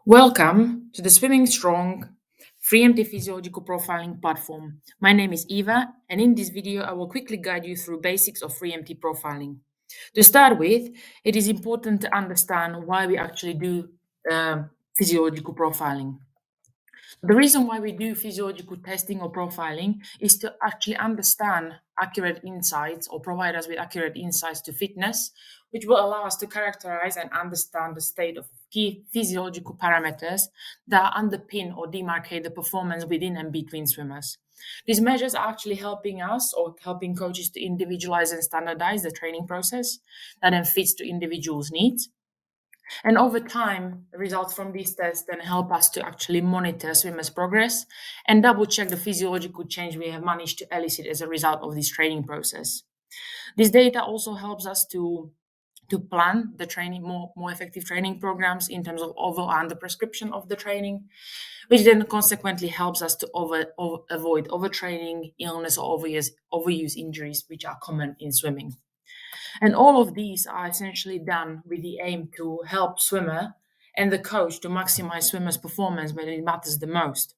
Welcome to the Swimming Strong free empty physiological profiling platform. My name is Eva, and in this video, I will quickly guide you through basics of free empty profiling. To start with, it is important to understand why we actually do physiological profiling. The reason why we do physiological testing or profiling is to actually understand accurate insights or provide us with accurate insights to fitness, which will allow us to characterize and understand the state of key physiological parameters that underpin or demarcate the performance within and between swimmers. These measures are actually helping us or helping coaches to individualize and standardize the training process that then fits to individuals' needs. And over time, the results from these tests then help us to actually monitor swimmers' progress and double check the physiological change we have managed to elicit as a result of this training process. This data also helps us to plan the training, more effective training programs in terms of over or under prescription of the training, which then consequently helps us to avoid overtraining, illness, or overuse injuries, which are common in swimming. And all of these are essentially done with the aim to help swimmer and the coach to maximize swimmer's performance when it matters the most.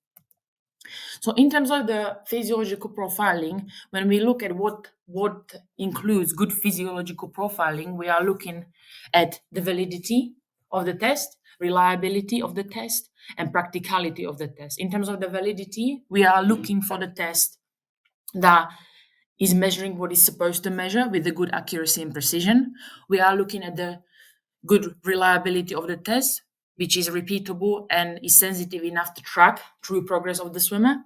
So in terms of the physiological profiling, when we look at what includes good physiological profiling, we are looking at the validity of the test, reliability of the test, and practicality of the test. In terms of the validity, we are looking for the test that is measuring what it's supposed to measure with the good accuracy and precision. We are looking at the good reliability of the test, which is repeatable and is sensitive enough to track true progress of the swimmer,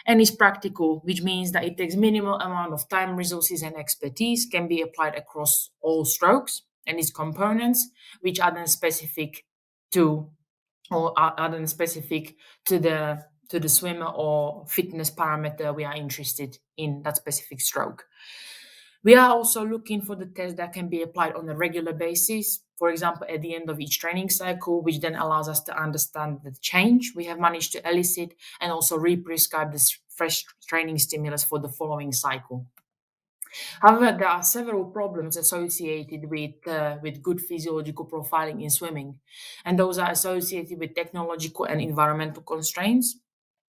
and is practical, which means that it takes minimal amount of time, resources, and expertise, can be applied across all strokes and its components, which are then specific to or are then specific to the swimmer or fitness parameter we are interested in that specific stroke. We are also looking for the tests that can be applied on a regular basis, for example, at the end of each training cycle, which then allows us to understand the change we have managed to elicit and also re-prescribe this fresh training stimulus for the following cycle. However, there are several problems associated with good physiological profiling in swimming, and those are associated with technological and environmental constraints,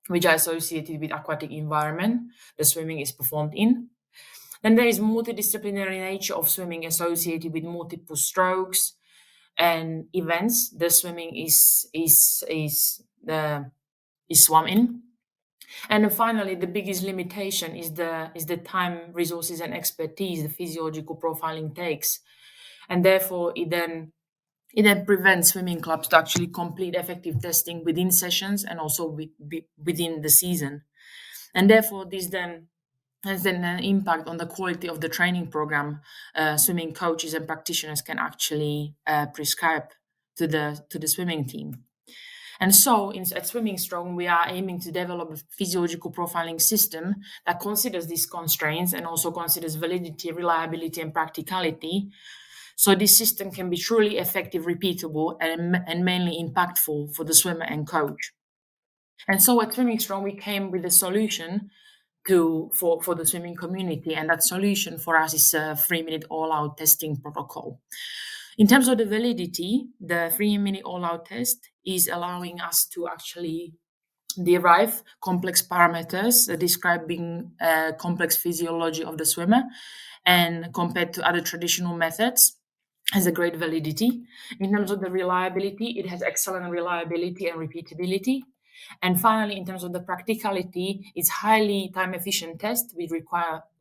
which are associated with aquatic environment the swimming is performed in. Then there is multidisciplinary nature of swimming associated with multiple strokes and events the swimming is swum in. And then finally, the biggest limitation is the time, resources, and expertise the physiological profiling takes, and therefore it then prevents swimming clubs to actually complete effective testing within sessions and also within the season, and therefore this then has then an impact on the quality of the training program swimming coaches and practitioners can actually prescribe to the swimming team. And so at Swimming Strong, we are aiming to develop a physiological profiling system that considers these constraints and also considers validity, reliability, and practicality. So this system can be truly effective, repeatable, and mainly impactful for the swimmer and coach. And so at Swimming Strong, we came with a solution for the swimming community, and that solution for us is a 3-minute all-out testing protocol. In terms of the validity, the 3-minute all-out test is allowing us to actually derive complex parameters describing complex physiology of the swimmer, and compared to other traditional methods, has a great validity. In terms of the reliability, it has excellent reliability and repeatability. And finally, in terms of the practicality, it's highly time-efficient test which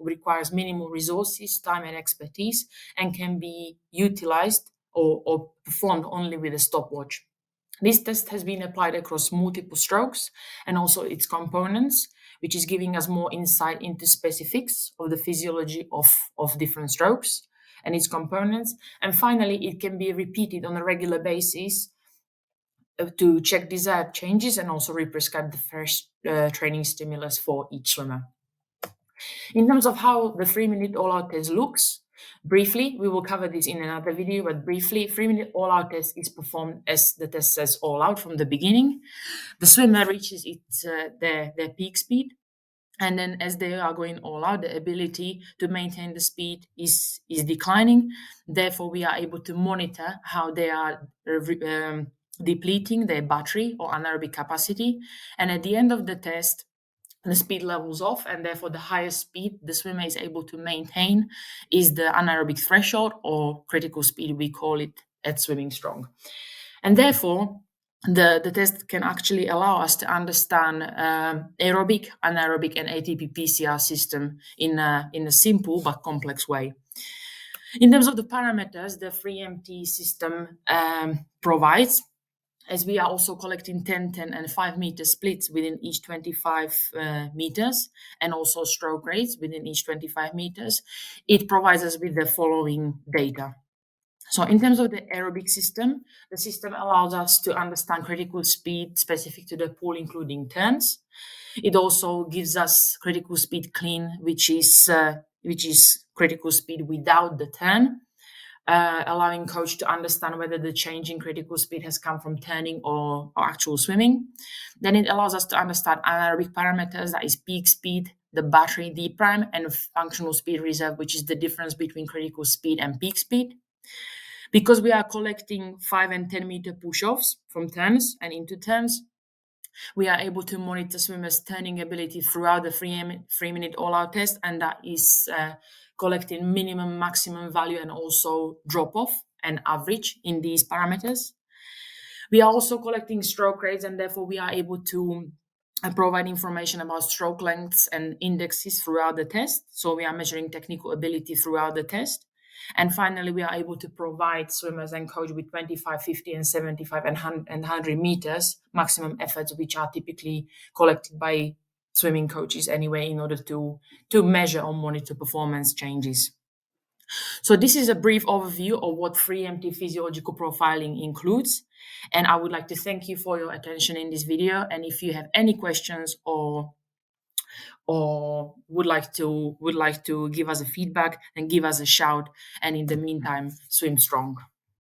requires minimal resources, time, and expertise, and can be utilized or performed only with a stopwatch. This test has been applied across multiple strokes and also its components, which is giving us more insight into specifics of the physiology of different strokes and its components. And finally, it can be repeated on a regular basis to check desired changes and also re-prescribe the fresh training stimulus for each swimmer. In terms of how the 3-minute all-out test looks, briefly, we will cover this in another video, but briefly, 3-minute all-out test is performed as the test says all out from the beginning. The swimmer reaches their peak speed, and then as they are going all out, the ability to maintain the speed is declining. Therefore, we are able to monitor how they are depleting their battery or anaerobic capacity. And at the end of the test, the speed levels off, and therefore the highest speed the swimmer is able to maintain is the anaerobic threshold or critical speed, we call it at swimming strong. And therefore, the test can actually allow us to understand aerobic, anaerobic, and ATP PCR system in a simple but complex way. In terms of the parameters, the free MT system provides, as we are also collecting 10, 10, and 5 meter splits within each 25 meters, and also stroke rates within each 25 meters, it provides us with the following data. So in terms of the aerobic system, the system allows us to understand critical speed specific to the pool, including turns. It also gives us critical speed clean, which is critical speed without the turn, allowing coach to understand whether the change in critical speed has come from turning or actual swimming. Then it allows us to understand anaerobic parameters, that is peak speed, the battery D prime, and functional speed reserve, which is the difference between critical speed and peak speed. Because we are collecting 5 and 10 meter push-offs from turns and into turns, we are able to monitor swimmers' turning ability throughout the 3-minute all-out test, and that is collecting minimum, maximum value, and also drop-off and average in these parameters. We are also collecting stroke rates, and therefore we are able to provide information about stroke lengths and indexes throughout the test. So we are measuring technical ability throughout the test. And finally, we are able to provide swimmers and coach with 25, 50, and 75 and 100 meters maximum efforts, which are typically collected by swimming coaches anyway, in order to measure or monitor performance changes. So this is a brief overview of what free MT physiological profiling includes. And I would like to thank you for your attention in this video. And if you have any questions or would like to give us a feedback, then give us a shout. And in the meantime, swim strong.